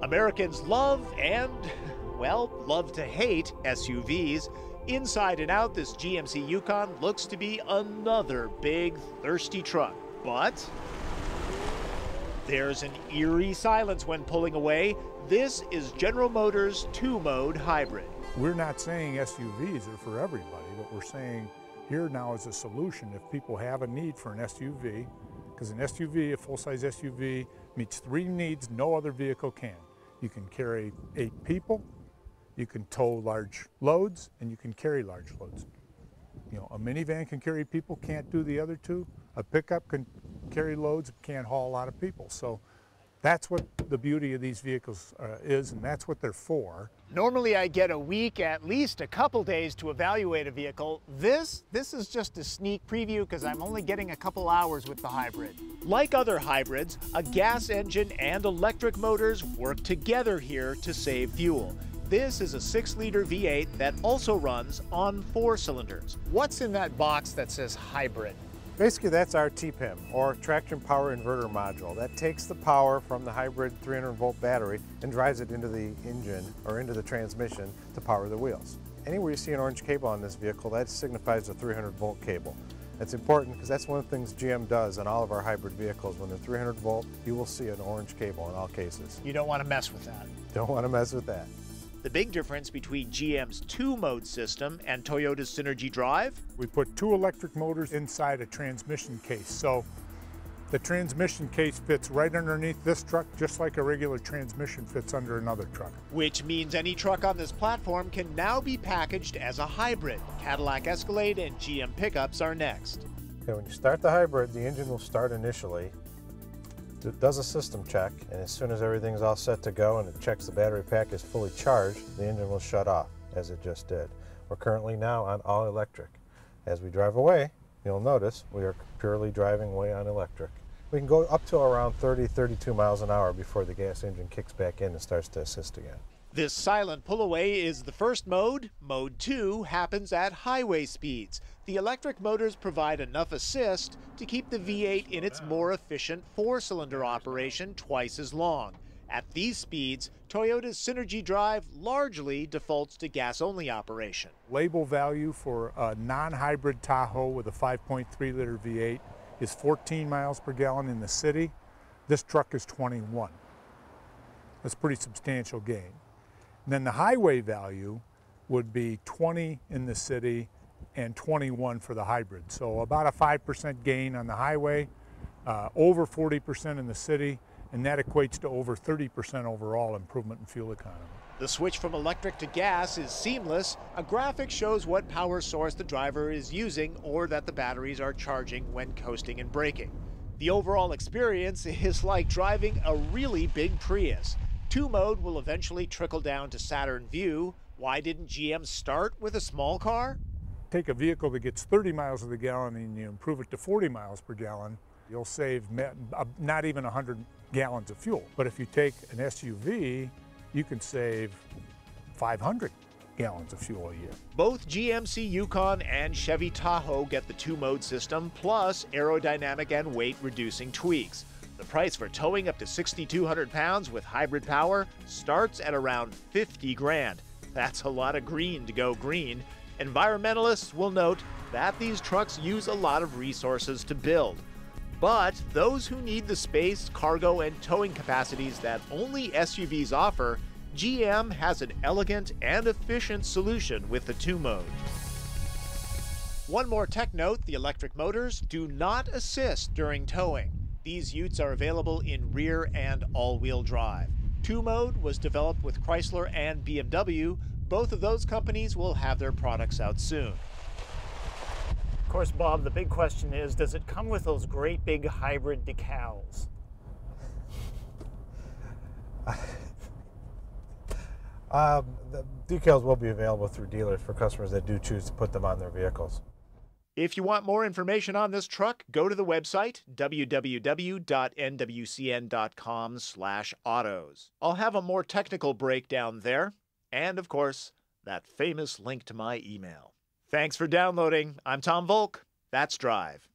Americans love and, well, love to hate SUVs. Inside and out, this GMC Yukon looks to be another big, thirsty truck. But there's an eerie silence when pulling away. This is General Motors' two-mode hybrid. We're not saying SUVs are for everybody. What we're saying here now is a solution if people have a need for an SUV, because an SUV, a full-size SUV, meets three needs no other vehicle can. You can carry 8 people, you can tow large loads, and you can carry large loads. You know, a minivan can carry people, can't do the other two. A pickup can carry loads, can't haul a lot of people. So that's what the beauty of these vehicles is, and that's what they're for. Normally I get a week, at least a couple days to evaluate a vehicle. This is just a sneak preview because I'm only getting a couple hours with the hybrid. Like other hybrids, a gas engine and electric motors work together here to save fuel. This is a 6-liter V8 that also runs on 4 cylinders. What's in that box that says hybrid? Basically, that's our TPIM, or traction power inverter module. That takes the power from the hybrid 300-volt battery and drives it into the engine or into the transmission to power the wheels. Anywhere you see an orange cable on this vehicle, that signifies a 300-volt cable. That's important because that's one of the things GM does on all of our hybrid vehicles. When they're 300-volt, you will see an orange cable in all cases. You don't want to mess with that. Don't want to mess with that. The big difference between GM's two-mode system and Toyota's Synergy Drive? We put 2 electric motors inside a transmission case. So the transmission case fits right underneath this truck, just like a regular transmission fits under another truck. Which means any truck on this platform can now be packaged as a hybrid. Cadillac Escalade and GM pickups are next. Okay, when you start the hybrid, the engine will start initially. It does a system check, and as soon as everything's all set to go and it checks the battery pack is fully charged, the engine will shut off, as it just did. We're currently now on all electric. As we drive away, you'll notice we are purely driving away on electric. We can go up to around 30, 32 miles an hour before the gas engine kicks back in and starts to assist again. This silent pull-away is the first mode. Mode 2 happens at highway speeds. The electric motors provide enough assist to keep the V8 in its more efficient 4-cylinder operation twice as long. At these speeds, Toyota's Synergy Drive largely defaults to gas-only operation. Label value for a non-hybrid Tahoe with a 5.3-liter V8 is 14 miles per gallon in the city. This truck is 21. That's a pretty substantial gain. And then the highway value would be 20 in the city and 21 for the hybrid. So about a 5% gain on the highway, over 40% in the city, and that equates to over 30% overall improvement in fuel economy. The switch from electric to gas is seamless. A graphic shows what power source the driver is using or that the batteries are charging when coasting and braking. The overall experience is like driving a really big Prius. Two-mode will eventually trickle down to Saturn Vue. Why didn't GM start with a small car? Take a vehicle that gets 30 miles of the gallon and you improve it to 40 miles per gallon, you'll save not even 100 gallons of fuel. But if you take an SUV, you can save 500 gallons of fuel a year. Both GMC Yukon and Chevy Tahoe get the two-mode system, plus aerodynamic and weight-reducing tweaks. The price for towing up to 6,200 pounds with hybrid power starts at around 50 grand. That's a lot of green to go green. Environmentalists will note that these trucks use a lot of resources to build. But those who need the space, cargo, and towing capacities that only SUVs offer, GM has an elegant and efficient solution with the two-mode. One more tech note, the electric motors do not assist during towing. These utes are available in rear and all-wheel drive. Two-mode was developed with Chrysler and BMW. Both of those companies will have their products out soon. Of course, Bob, the big question is, does it come with those great big hybrid decals? The decals will be available through dealers for customers that do choose to put them on their vehicles. If you want more information on this truck, go to the website, www.nwcn.com/autos. I'll have a more technical breakdown there, and of course, that famous link to my email. Thanks for downloading. I'm Tom Voelk. That's Drive.